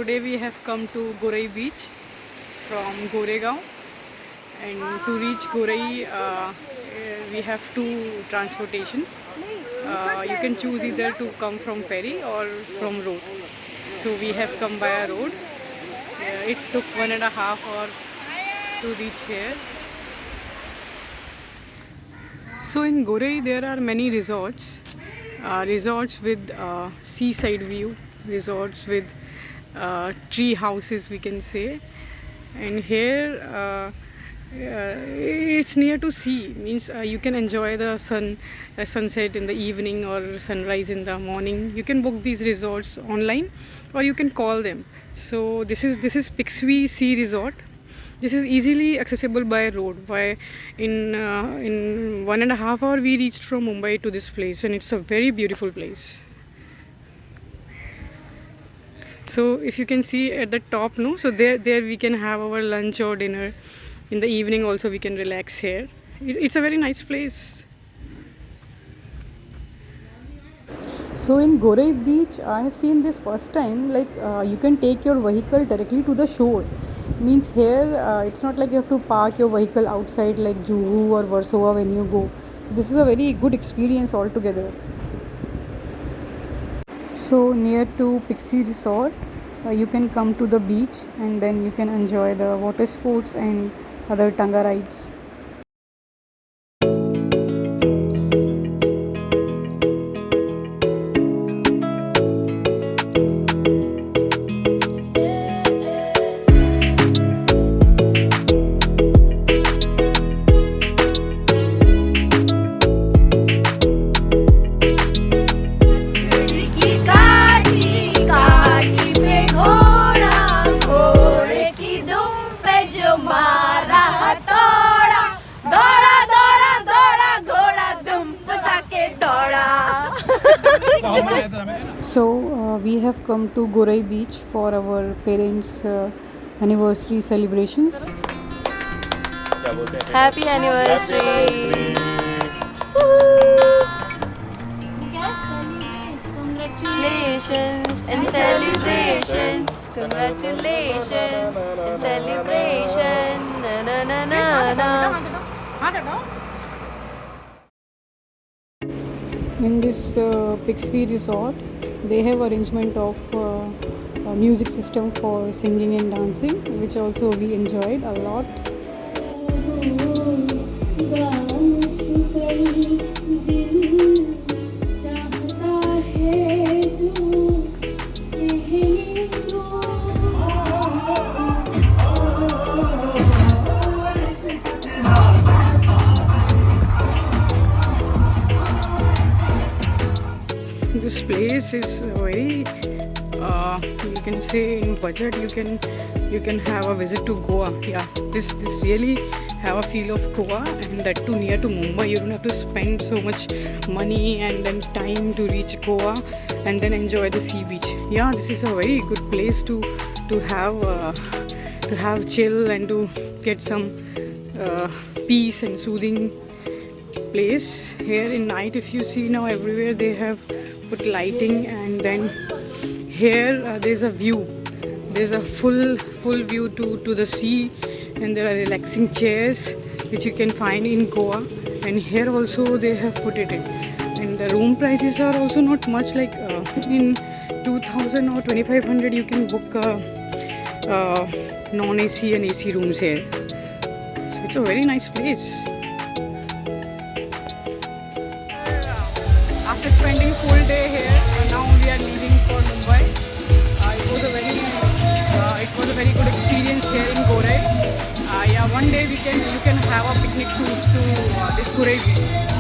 today we have come to Gorai beach from Goregaon, and to reach Gorai we have two transportations. You can choose either to come from ferry or from road. So we have come by a road. It took 1.5 hours to reach here. So in Gorai there are many resorts. Resorts with seaside view, resorts with tree houses, we can say. And here it's near to sea, means you can enjoy the sunset in the evening or sunrise in the morning. You can book these resorts online or you can call them. So this is Pixwi Sea Resort. This is easily accessible by road. In 1.5 hours we reached from Mumbai to this place, and it's a very beautiful place. So if you can see at the top, no, so there we can have our lunch or dinner. In the evening also we can relax here. It's a very nice place. So in Gorai beach, I have seen this first time, like you can take your vehicle directly to the shore. Means here it's not like you have to park your vehicle outside like Juhu or Warsaw when you go. So this is a very good experience altogether. So near to Pixie Resort, you can come to the beach and then you can enjoy the water sports and other tanga rides. So we have come to Gorai beach for our parents' anniversary celebrations. Happy anniversary! Congratulations and celebrations. Congratulations and celebration. Na na na na na. In this Pixwi resort, they have arrangement of a music system for singing and dancing, which also we enjoyed a lot. This place is very you can say in budget you can have a visit to Goa. Yeah, this really have a feel of Goa, and that too near to Mumbai. You don't have to spend so much money and then time to reach Goa and then enjoy the sea beach. Yeah, this is a very good place to have chill and to get some peace and soothing place. Here in night, if you see now everywhere they have put lighting, and then here there's a view. There's a full view to the sea, and there are relaxing chairs which you can find in Goa. And here also they have put it in, and the room prices are also not much, like in 2000 or 2500 you can book non-AC and AC rooms here. So it's a very nice place. After spending full day here, now we are leaving for Mumbai. It was a very good experience here in Gorai. Yeah, one day you can have a picnic to this Gorai beach.